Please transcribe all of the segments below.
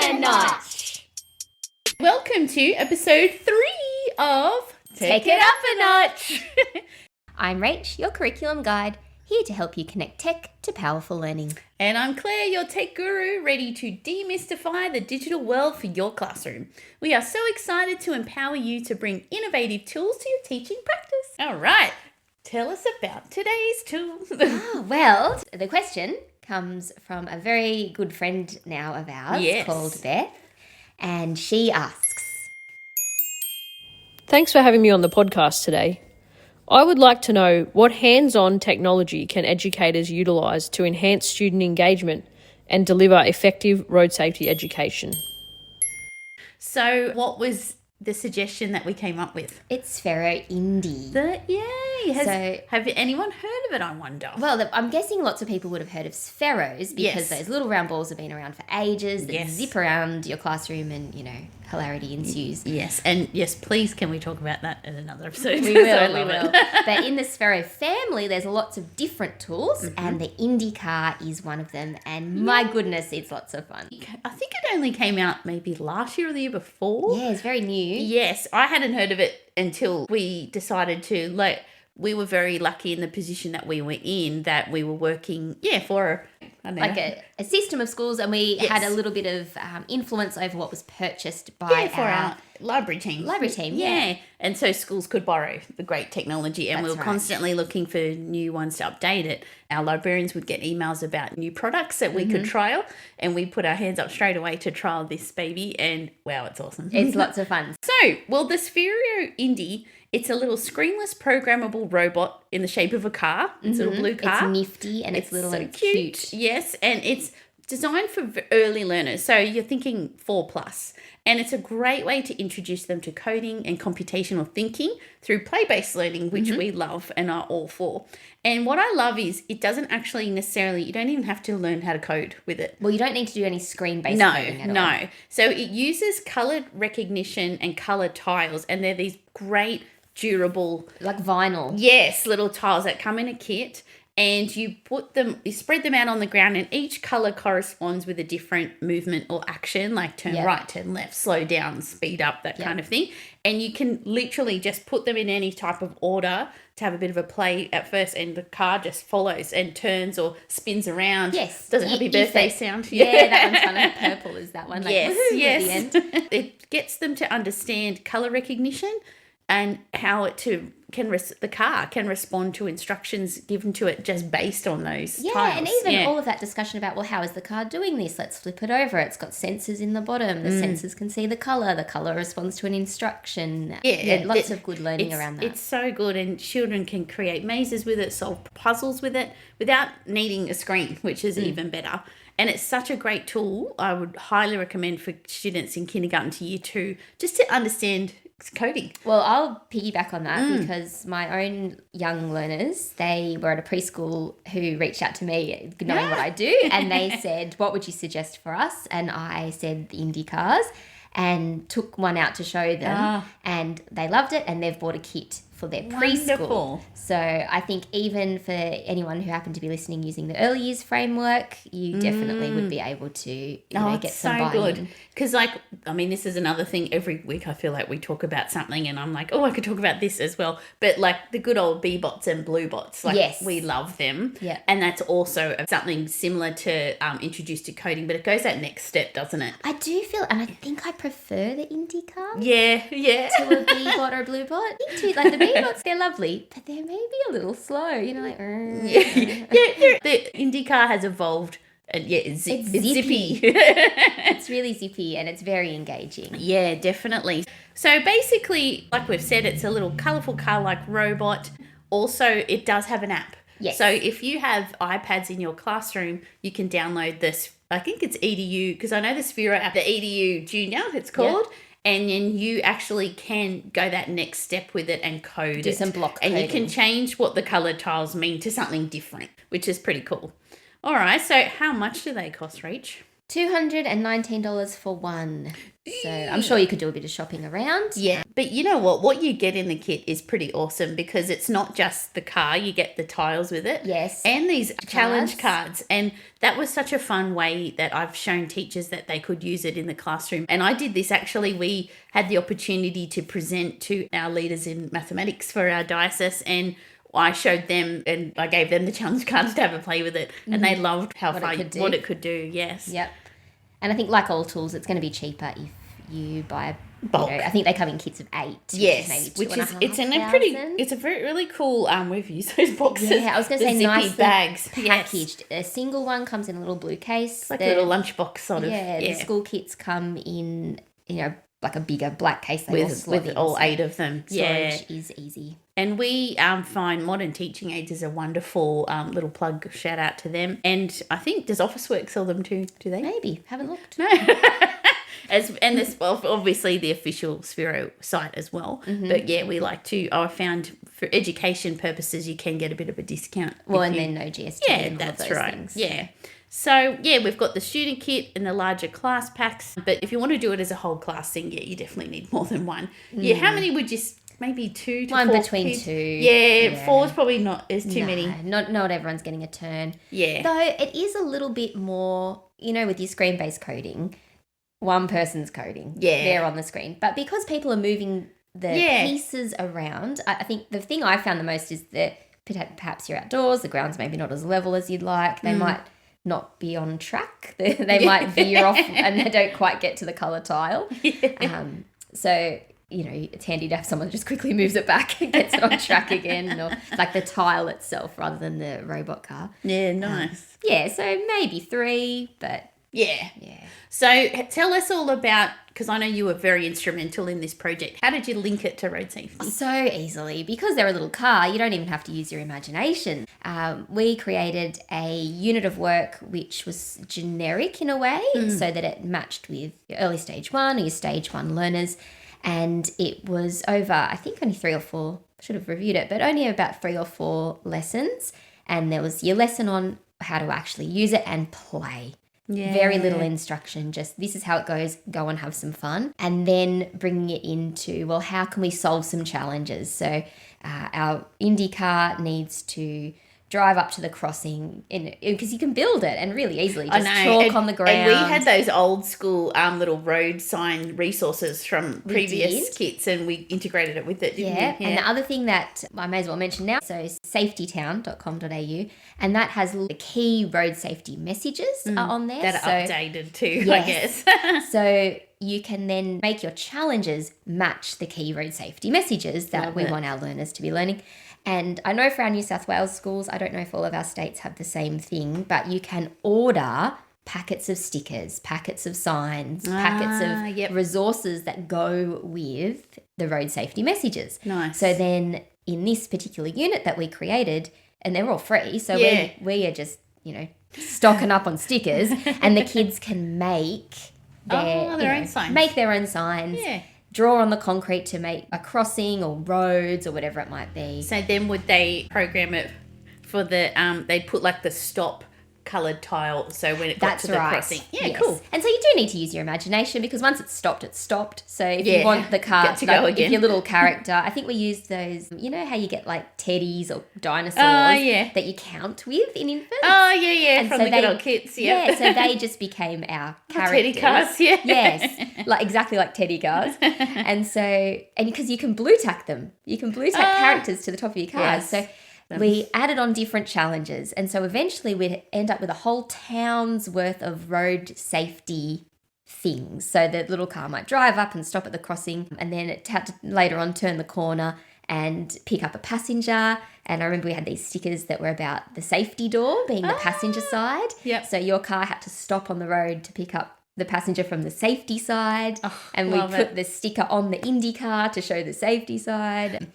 a notch. Welcome to episode 3 of Take It Up a Notch. I'm Rach, your curriculum guide, here to help you connect tech to powerful learning. And I'm Claire, your tech guru, ready to demystify the digital world for your classroom. We are so excited to empower you to bring innovative tools to your teaching practice. All right, tell us about today's tool. Well, the question comes from a very good friend now of ours called Beth, and she asks, Thanks for having me on the podcast today. I would like to know what hands-on technology can educators utilise to enhance student engagement and deliver effective road safety education. So what was the suggestion that we came up with? it's Sphero Indi. Have anyone heard of it, I wonder? Well, I'm guessing lots of people would have heard of spheros because Yes. those little round balls have been around for ages that Yes. zip around your classroom and, hilarity ensues. Yes, and yes, please can we talk about that in another episode? We will. But in the Sphero family, there's lots of different tools, and the Indi Car is one of them. And my goodness, it's lots of fun. I think it only came out maybe last year or the year before. Yeah, it's very new. Yes, I hadn't heard of it until we decided to, we were very lucky in the position that we were in, that we were working, for A system of schools, and we had a little bit of influence over what was purchased by our library team. Yeah. And so schools could borrow the great technology, and we were That's right. constantly looking for new ones to update it. Our librarians would get emails about new products that we could trial, and we put our hands up straight away to trial this baby, and wow, it's awesome. It's lots of fun. So, the Sphero Indi, it's a little screenless programmable robot in the shape of a car. It's a little blue car. It's nifty and it's little so and cute. Yes, and it's designed for early learners. So you're thinking 4+. And it's a great way to introduce them to coding and computational thinking through play-based learning, which we love and are all for. And what I love is it doesn't actually necessarily, you don't even have to learn how to code with it. Well, you don't need to do any screen-based coding at all. No. So it uses color recognition and color tiles, and they're these great durable, Like vinyl. yes, little tiles that come in a kit, and you spread them out on the ground, and each color corresponds with a different movement or action, like turn right, turn left, slow down, speed up, that kind of thing. And you can literally just put them in any type of order to have a bit of a play at first, and the car just follows and turns or spins around. Yes. Does a happy birthday sound? Yeah, that one's fun. And purple is that one. Like, Yes, woohoo yes. at the end. It gets them to understand color recognition and how the car can respond to instructions given to it just based on those Yeah, tiles. and even all of that discussion about, well, how is the car doing this? Let's flip it over. It's got sensors in the bottom. The sensors can see the colour responds to an instruction. Lots of good learning around that. It's so good, and children can create mazes with it, solve puzzles with it without needing a screen, which is even better. And it's such a great tool. I would highly recommend for students in kindergarten to year 2 just to understand coding. Well, I'll piggyback on that because my own young learners, they were at a preschool who reached out to me knowing what I do, and they said, what would you suggest for us? And I said the Indi Cars, and took one out to show them, and they loved it, and they've bought a kit for their preschool. Wonderful. So I think even for anyone who happened to be listening using the early years framework, you definitely would be able to get some buy-in. Good. Because, this is another thing. Every week I feel like we talk about something and I'm like, I could talk about this as well. But, the good old B-bots and blue bots, yes, we love them. Yeah. And that's also something similar to Introduced to Coding, but it goes that next step, doesn't it? I do feel, and I think I prefer the Indi Car. Yeah. To a B-bot or a blue bot. Me too. Like the B-bots, they're lovely, but they're maybe a little slow. The Indi Car has evolved. And it's zippy. It's really zippy and it's very engaging. Yeah, definitely. So basically, like we've said, it's a little colourful car-like robot. Also, it does have an app. Yes. So if you have iPads in your classroom, you can download this. I think it's EDU, because I know the Sphero app, the EDU Junior, it's called. Yep. And then you actually can go that next step with it and code Do it. some block And you coding. can change what the coloured tiles mean to something different, which is pretty cool. All right, so how much do they cost, Rach? $219 for one. So I'm sure you could do a bit of shopping around. Yeah, but you know what you get in the kit is pretty awesome because it's not just the car, you get the tiles with it. Yes. And these challenge cards. And that was such a fun way that I've shown teachers that they could use it in the classroom. And I did this actually, we had the opportunity to present to our leaders in mathematics for our diocese, and I showed them and I gave them the challenge cards to have a play with it, and they loved what it could do. Yes. Yep. And I think like all tools, it's going to be cheaper if you buy bulk. I think they come in kits of 8. Yes, it's a very really cool. We've used those boxes. Yeah, I was going to say nice bags packaged. Yes. A single one comes in a little blue case. It's like a little lunchbox sort of. Yeah, the school kits come in, like a bigger black case with all 8 of them. Storage is easy. And we find Modern Teaching Aids is a wonderful little plug. Shout out to them. And I think, does Officeworks sell them too? Do they? Maybe. Haven't looked. No. And this, well, obviously the official Sphero site as well. Mm-hmm. But yeah, we like to, I found for education purposes, you can get a bit of a discount. Well, and then no GST. Yeah, and that's all of those right. Things. Yeah. So, yeah, we've got the student kit and the larger class packs. But if you want to do it as a whole class thing, yeah, you definitely need more than one. Yeah, how many would you, maybe 2 to 4? One between kids? 2. Yeah, 4 is probably not, there's too many. Not everyone's getting a turn. Yeah. Though it is a little bit more, with your screen-based coding, one person's coding. Yeah. They're on the screen. But because people are moving the pieces around, I think the thing I found the most is that perhaps you're outdoors, the ground's maybe not as level as you'd like. They might not be on track. They might veer off and they don't quite get to the colour tile. Yeah. So, it's handy to have someone just quickly moves it back and gets it on track again, or like the tile itself rather than the robot car. Yeah, nice. So maybe 3, but... Yeah. Yeah. So tell us all about, because I know you were very instrumental in this project. How did you link it to road safety? So easily. Because they're a little car, you don't even have to use your imagination. We created a unit of work which was generic in a way, so that it matched with your early stage 1 or your stage 1 learners. And it was over, I think, only 3 or 4, should have reviewed it, but only about 3 or 4 lessons. And there was your lesson on how to actually use it and play. Yeah. Very little instruction, just this is how it goes, go and have some fun. And then bringing it into, well, how can we solve some challenges? So our Indi Car needs to drive up to the crossing because you can build it and really easily just chalk on the ground. And we had those old school little road sign resources from previous kits, and we integrated it with it, didn't we? Yeah. And the other thing that I may as well mention now, so safetytown.com.au, and that has the key road safety messages are on there. That are updated too, I guess. So you can then make your challenges match the key road safety messages that we want our learners to be learning. And I know for our New South Wales schools, I don't know if all of our states have the same thing, but you can order packets of stickers, packets of signs, packets of resources that go with the road safety messages. Nice. So then in this particular unit that we created, and they're all free, so we are just, stocking up on stickers, and the kids can make their own signs. Make their own signs. Yeah. Draw on the concrete to make a crossing or roads or whatever it might be. So then would they program it for the, they'd put like the stop coloured tile, so when it got to the crossing. Yeah, yes. Cool. And so you do need to use your imagination, because once it's stopped, it's stopped. So if you want the car to go again. If your little character, I think we used those, how you get like teddies or dinosaurs that you count with in infants. Oh, yeah, and from so the good old kits, Yeah, so they just became our characters. Teddy cars, yeah. Yes, exactly like teddy cars. And because you can blue tack them. You can blue tack characters to the top of your cars. Yes. So we added on different challenges, and so eventually we'd end up with a whole town's worth of road safety things. So the little car might drive up and stop at the crossing, and then it had to later on turn the corner and pick up a passenger. And I remember we had these stickers that were about the safety door being the passenger side. Yep. So your car had to stop on the road to pick up the passenger from the safety side. And we put the sticker on the Indi Car to show the safety side.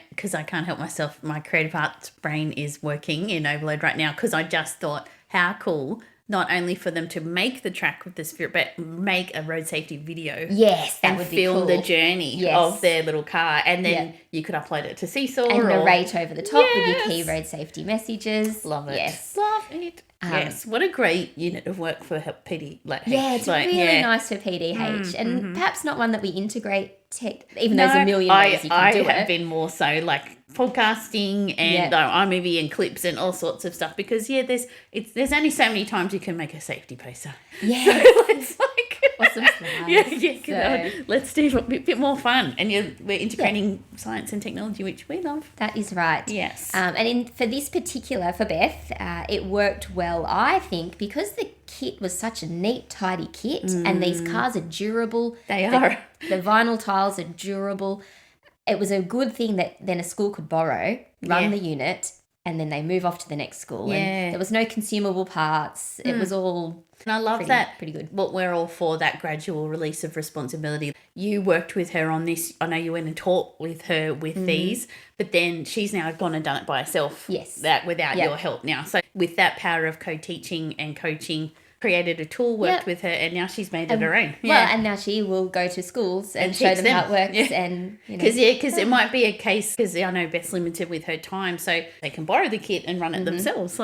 Because I can't help myself, my creative arts brain is working in overload right now, because I just thought, how cool not only for them to make the track with the Sphero, but make a road safety video. Yes, that and would be film cool. the journey of their little car, and then you could upload it to Seesaw and narrate over the top with your Yes. key road safety messages. Love it. Yes. Love it. Yes. What a great unit of work for PD. Yeah, it's really nice for PDH, and perhaps not one that we integrate tech, even though there's a million ways you can do it. I have been more so like podcasting and iMovie and clips and all sorts of stuff because there's only so many times you can make a safety poster. Yeah, so it's like or some slides. Let's do a bit more fun, and we're integrating science and technology, which we love. That is right. Yes. For this particular, for Beth, it worked well, I think, because the kit was such a neat, tidy kit, and these cars are durable. They are. The vinyl tiles are durable. It was a good thing that then a school could borrow, run the unit, and then they move off to the next school. And there was no consumable parts. It was all and I love pretty good. What we're all for, that gradual release of responsibility. You worked with her on this. I know you went and taught with her with these, but then she's now gone and done it by herself. Yes. That without your help now. So with that power of co-teaching and coaching, created a tool, worked with her, and now she's made it her own. Well, and now she will go to schools and show them how it works. And because it might be a case, because I know Beth's limited with her time, so they can borrow the kit and run it themselves.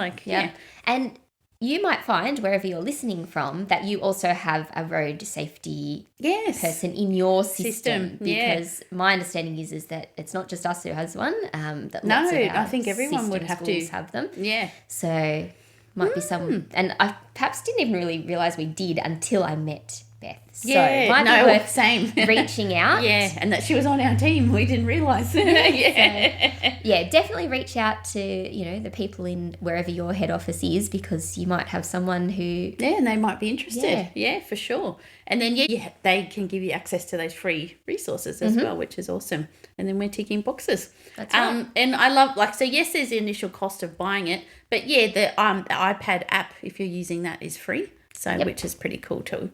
And you might find, wherever you're listening from, that you also have a road safety person in your system. Because my understanding is that it's not just us who has one. That lots of our I think everyone would have to have them. Yeah. So might be some, and I perhaps didn't even really realise we did until I met Beth. So might be worth same. reaching out. And that she was on our team. We didn't realise. So, definitely reach out to, the people in wherever your head office is, because you might have someone who... Yeah, and they might be interested. Yeah, for sure. And then, they can give you access to those free resources as well, which is awesome. And then we're ticking boxes. That's right. And I love, yes, there's the initial cost of buying it, but the iPad app, if you're using that, is free. So, which is pretty cool too.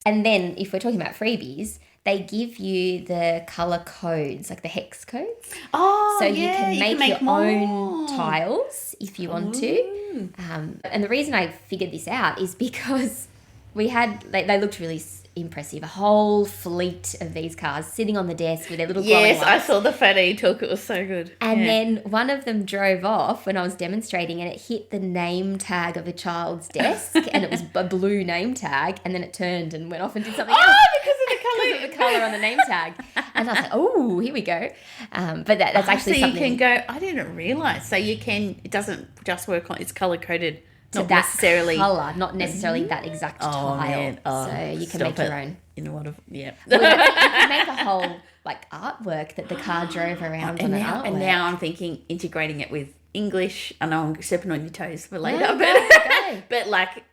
And then if we're talking about freebies, they give you the colour codes, like the hex codes. Oh, so you can make your own tiles if you want to. And the reason I figured this out is because we had, they looked really impressive, a whole fleet of these cars sitting on the desk with their little glowing lights. I saw the photo you took. It was so good. And then one of them drove off when I was demonstrating, and it hit the name tag of a child's desk, and it was a blue name tag, and then it turned and went off and did something else. Because of the colour. Because of the colour on the name tag. And I was like, oh, here we go. But that's actually so something. You can go, I didn't realise. So you can, it doesn't just work on, it's colour-coded. Not that necessarily colour, not necessarily that exact tile. Man. So you can make your own. In a lot of Well, you can make a whole artwork that the car drove around on an artwork. And now I'm thinking integrating it with English. I know I'm stepping on your toes for later, but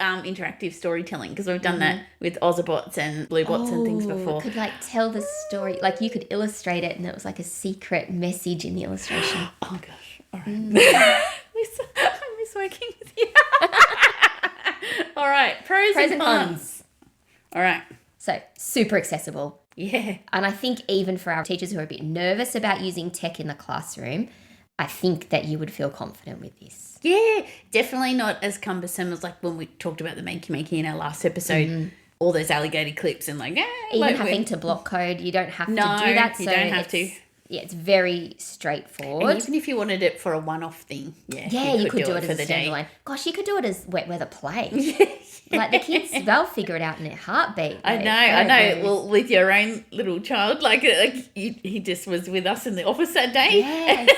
interactive storytelling, because we've done that with Ozabots and Bluebots and things before. Could tell the story, you could illustrate it, and it was like a secret message in the illustration. Oh gosh! All right, I miss working with you. All right, pros and cons. All right. So, super accessible. Yeah. And I think even for our teachers who are a bit nervous about using tech in the classroom, I think that you would feel confident with this. Yeah, definitely not as cumbersome as when we talked about the makey in our last episode. All those alligator clips and even having to block code, you don't have to do that. You don't have to. Yeah, it's very straightforward. And even if you wanted it for a one-off thing, you could do it as a standalone. Gosh, you could do it as wet weather play. The kids, they'll figure it out in a heartbeat. I know. Well, with your own little child, he just was with us in the office that day. Yes.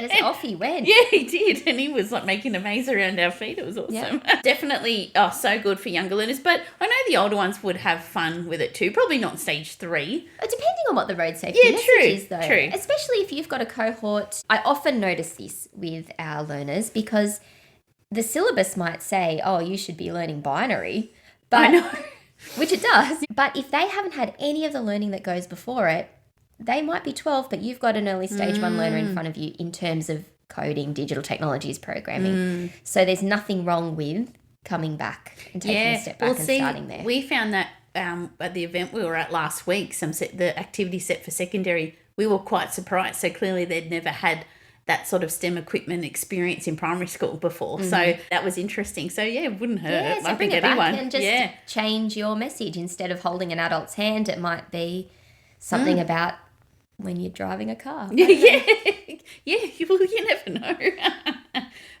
Just off he went. Yeah, he did. And he was making a maze around our feet. It was awesome. Yep. Definitely so good for younger learners. But I know the older ones would have fun with it too. Probably not stage 3. Depending on what the road safety message is, though. True. Especially if you've got a cohort. I often notice this with our learners, because the syllabus might say, you should be learning binary. But, I know. Which it does. But if they haven't had any of the learning that goes before it, they might be 12, but you've got an early stage 1 learner in front of you in terms of coding, digital technologies, programming. So there's nothing wrong with coming back and taking a step back and starting there. We found that at the event we were at last week, the activity set for secondary, we were quite surprised. So clearly they'd never had that sort of STEM equipment experience in primary school before. So that was interesting. So, yeah, it wouldn't hurt. Yeah, so I bring think it anyone. back and just change your message. Instead of holding an adult's hand, it might be something about when you're driving a car. Yeah, you never know.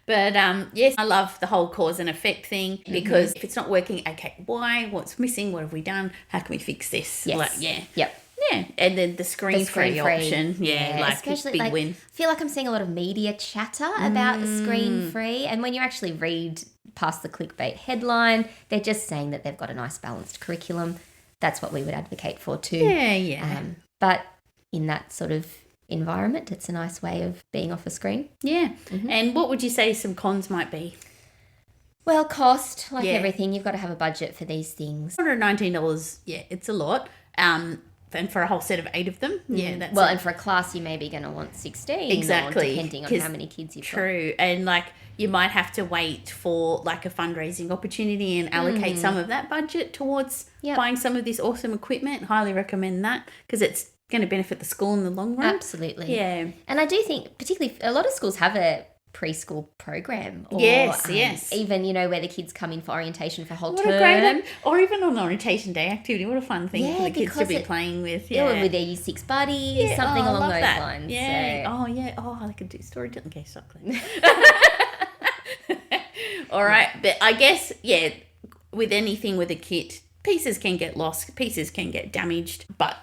But yes, I love the whole cause and effect thing, because if it's not working, okay, why? What's missing? What have we done? How can we fix this? Yes. Yep. Yeah, and then the screen-free option. Yeah, like especially big like, win. I feel like I'm seeing a lot of media chatter about the screen-free, and when you actually read past the clickbait headline, they're just saying that they've got a nice balanced curriculum. That's what we would advocate for too. Yeah. But in that sort of environment, it's a nice way of being off a screen. Yeah. And what would you say some cons might be? Well, cost, like everything, you've got to have a budget for these things. $119, yeah, it's a lot. And for a whole set of 8 of them, that's well, and for a class, you maybe going to want 16, exactly, or depending on how many kids you've got. True, and like you might have to wait for like a fundraising opportunity and allocate some of that budget towards buying some of this awesome equipment. Highly recommend that, because it's going to benefit the school in the long run. Absolutely. Yeah. And I do think, particularly, a lot of schools have a preschool program. Or, yes. Even, where the kids come in for orientation for whole What term. a great, or even on orientation day activity. What a fun thing for the kids to because be playing with. Yeah, with their Year 6 buddies, something I along love those that. lines. Yeah. So. I could do storytelling. Okay, chocolate. All right, but I guess with anything with a kit, pieces can get lost, pieces can get damaged, but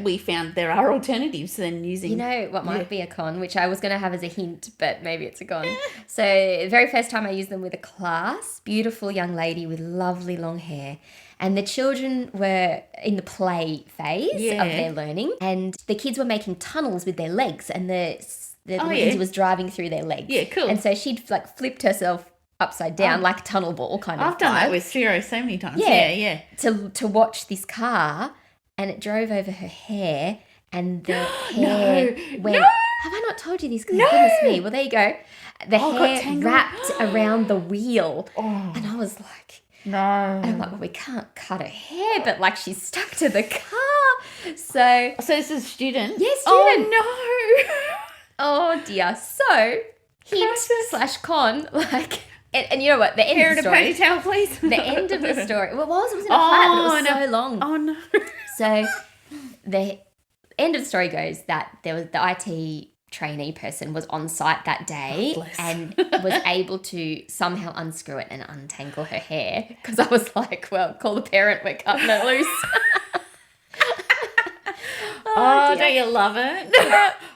we found there are alternatives than using. What might be a con, which I was going to have as a hint, but maybe it's a con. So the very first time I used them with a class, beautiful young lady with lovely long hair, and the children were in the play phase of their learning, and the kids were making tunnels with their legs, and the Lindsay was driving through their legs. Yeah, cool. And so she'd like flipped herself upside down like a tunnel ball kind of. I've done that with Sphero so many times. Yeah. To watch this car, and it drove over her hair, and the hair went. No! Have I not told you this? Goodness me. Well, there you go. The hair got wrapped around the wheel, and I was like, No. and I'm like, well, we can't cut her hair, but like she's stuck to the car. So this is a student? Yes, student. student. Oh, no. Oh dear. So hint/con, like, and you know what? The end Hair of in the a story. ponytail, please. The end of the story. Well, it was in a flat, but it was no. so long. Oh no. So the end of the story goes that there was the IT trainee person was on site that day and was able to somehow unscrew it and untangle her hair, because I was like, well, call the parent, we're cutting it loose. Oh, dear. don't you love it?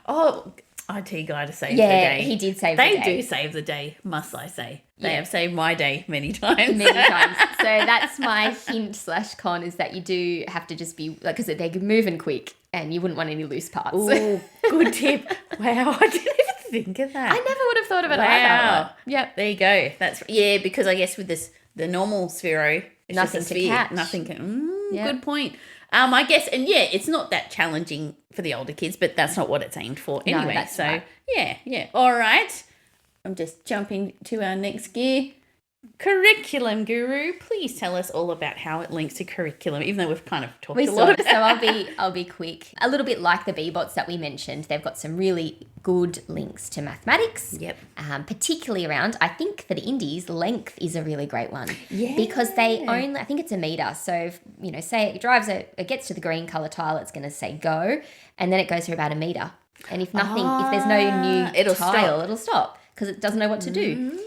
Oh, IT guy to save the day. He did save the day. They do save the day, must I say. They have saved my day many times. Many times. So that's my hint/con, is that you do have to just be, like, because they're moving quick and you wouldn't want any loose parts. Ooh, good tip. Wow, I didn't even think of that. I never would have thought of it Wow. either. Yep. There you go. That's because I guess with the normal Sphero, it's Nothing just a to sphere. catch. Nothing can. Yeah. Good point. I guess, and it's not that challenging for the older kids, but that's not what it's aimed for anyway. that's so right. yeah. All right. I'm just jumping to our next gear. Curriculum guru, please tell us all about how it links to curriculum, even though we've kind of talked a lot about So I'll be quick. A little bit like the B-bots that we mentioned, they've got some really good links to mathematics. Yep. Particularly around, I think for the Indies, length is a really great one. Yeah. Because they only, I think it's a meter. So if, say it gets to the green color tile, it's going to say go, and then it goes for about a meter. And if there's no new tile, it'll stop because it doesn't know what to do.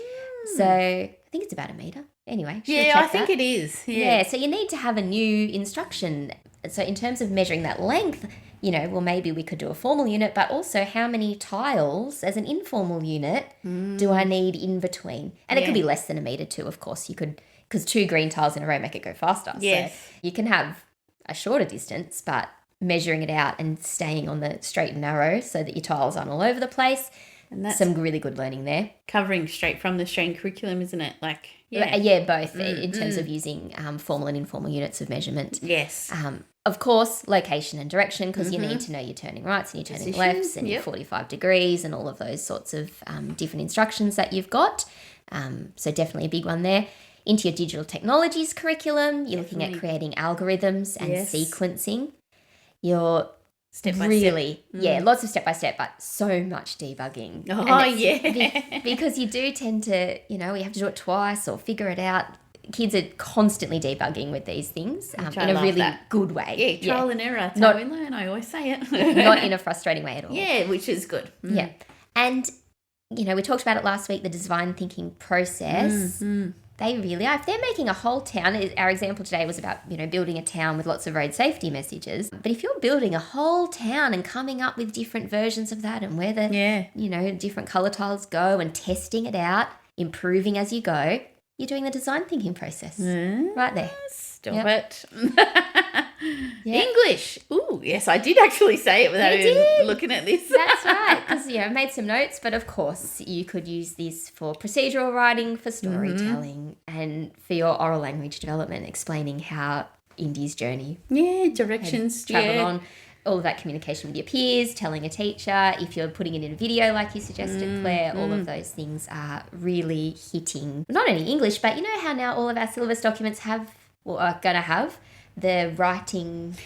So I think it's about a meter. Anyway, I think it is. Yeah, so you need to have a new instruction. So in terms of measuring that length, maybe we could do a formal unit, but also how many tiles as an informal unit do I need in between? And it could be less than a meter too, of course. You could, because 2 green tiles in a row make it go faster. Yes. So you can have a shorter distance, but measuring it out and staying on the straight and narrow so that your tiles aren't all over the place. And that's some really good learning there. Covering straight from the Australian curriculum, isn't it? Like, both in terms of using formal and informal units of measurement. Yes. Of course, location and direction, because you need to know your turning rights and your turning lefts and your 45 degrees and all of those sorts of different instructions that you've got. So definitely a big one there. Into your digital technologies curriculum, you're looking at creating algorithms and sequencing. Your step by step. Really, yeah, lots of step by step, but so much debugging. Oh, And yeah. because you do tend to, you have to do it twice or figure it out. Kids are constantly debugging with these things I in a love really that. good way. Yeah, trial and error. That's Not- how we learn. I always say it. Not in a frustrating way at all. Yeah, which is good. Yeah. And, we talked about it last week, the design thinking process. They really are. If they're making a whole town, our example today was about, building a town with lots of road safety messages. But if you're building a whole town and coming up with different versions of that and where the, different colour tiles go and testing it out, improving as you go, you're doing the design thinking process right there. Stop it. English. Ooh, yes, I did actually say it without even looking at this. That's right, because I made some notes, but of course you could use this for procedural writing, for storytelling, and for your oral language development, explaining how Indi's journey Directions. travelled on. All of that communication with your peers, telling a teacher, if you're putting it in a video like you suggested, Claire, all of those things are really hitting not only English, but you know how now all of our syllabus documents have or are going to have the writing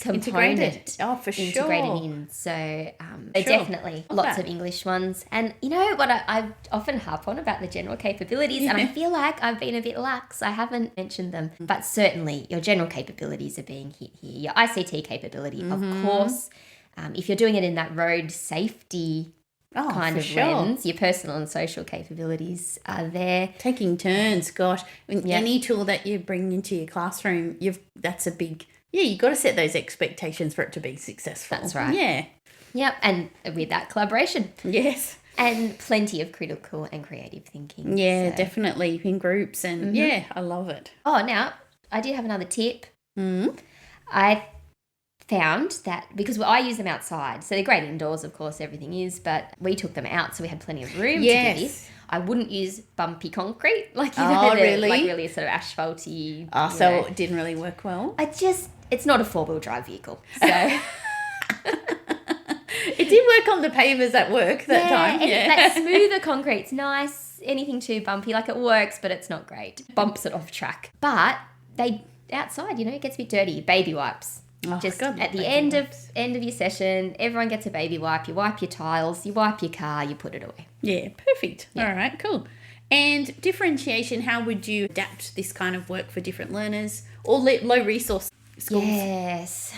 component integrated. Oh, for sure. integrated in. So definitely lots of English ones. And you know what I often harp on about the general capabilities, and I feel like I've been a bit lax. I haven't mentioned them, but certainly your general capabilities are being hit here. Your ICT capability, of course. If you're doing it in that road safety kind of lens, your personal and social capabilities are there. Taking turns, gosh. Any tool that you bring into your classroom, that's a big, you've got to set those expectations for it to be successful. That's right. Yeah. Yep, and with that collaboration. Yes. And plenty of critical and creative thinking. Yeah, definitely in groups and I love it. Oh, now, I did have another tip. I found that because I use them outside, so they're great indoors, of course, everything is, but we took them out, so we had plenty of room to do this. I wouldn't use bumpy concrete, really? like really sort of asphalty. So it didn't really work well? It's not a four-wheel drive vehicle, so... It did work on the pavers at work that time. That smoother concrete's nice. Anything too bumpy, it works, but it's not great. Bumps it off track. But outside, it gets a bit dirty. Baby wipes. At the end of your session, everyone gets a baby wipe. You wipe your tiles, you wipe your car, you put it away. Yeah, perfect. Yeah. All right, cool. And differentiation, how would you adapt this kind of work for different learners or low resource schools? Yes.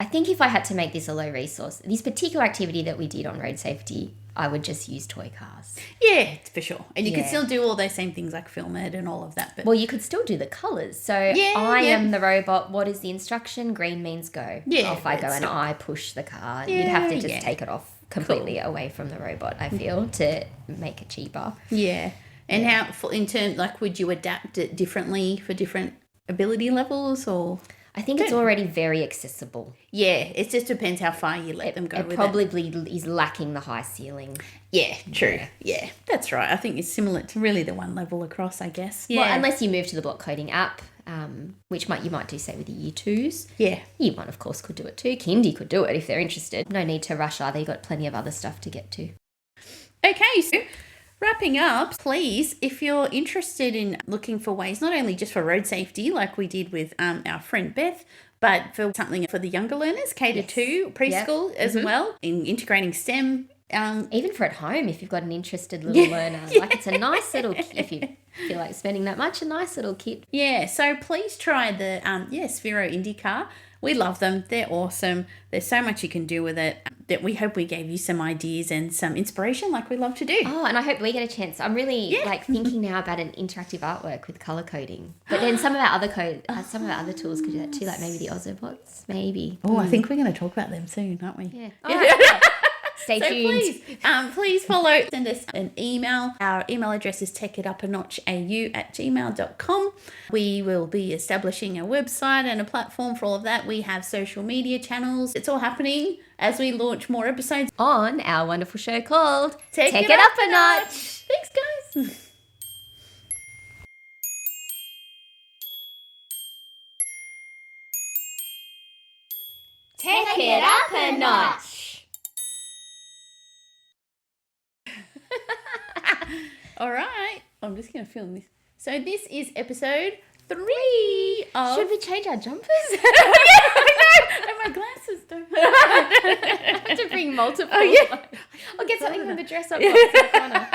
I think if I had to make this a low resource, this particular activity that we did on road safety, I would just use toy cars. Yeah, for sure. And you could still do all those same things like film it and all of that. But well, you could still do the colours. So I am the robot. What is the instruction? Green means go. Yeah. Off I go and I push the car. You'd have to just take it off completely away from the robot, I feel, to make it cheaper. Yeah. And how, in terms, would you adapt it differently for different ability levels or... I think it's already very accessible. Yeah, it just depends how far you let them go with it. It probably is lacking the high ceiling. Yeah, true. Yeah, that's right. I think it's similar to really the one level across, I guess. Yeah. Well, unless you move to the block coding app, which you might do, say, with the year twos. Yeah. Year one, of course, could do it too. Kindy could do it if they're interested. No need to rush either. You've got plenty of other stuff to get to. Okay, so... wrapping up, please, if you're interested in looking for ways, not only just for road safety, like we did with our friend Beth, but for something for the younger learners, K-2, preschool as well, in integrating STEM. Even for at home, if you've got an interested little learner. It's a nice little, if you feel like spending that much, a nice little kit. Yeah, so please try the Sphero Indi Car. We love them. They're awesome. There's so much you can do with it that we hope we gave you some ideas and some inspiration like we love to do. Oh, and I hope we get a chance. I'm really thinking now about an interactive artwork with colour coding. But then some of our other tools could do that too, like maybe the Ozobots, maybe. Oh, I think we're going to talk about them soon, aren't we? Yeah. All right. Stay tuned. Please follow, send us an email. Our email address is takeitupanochau@gmail.com. We will be establishing a website and a platform for all of that. We have social media channels. It's all happening as we launch more episodes on our wonderful show called Take It Up a Notch. Thanks, guys. Take it up a notch. All right. I'm just going to film this. So this is episode 3 of... Should we change our jumpers? And my glasses don't. I have to bring multiple. Oh, yeah. I'll get something from the dress up box in the corner.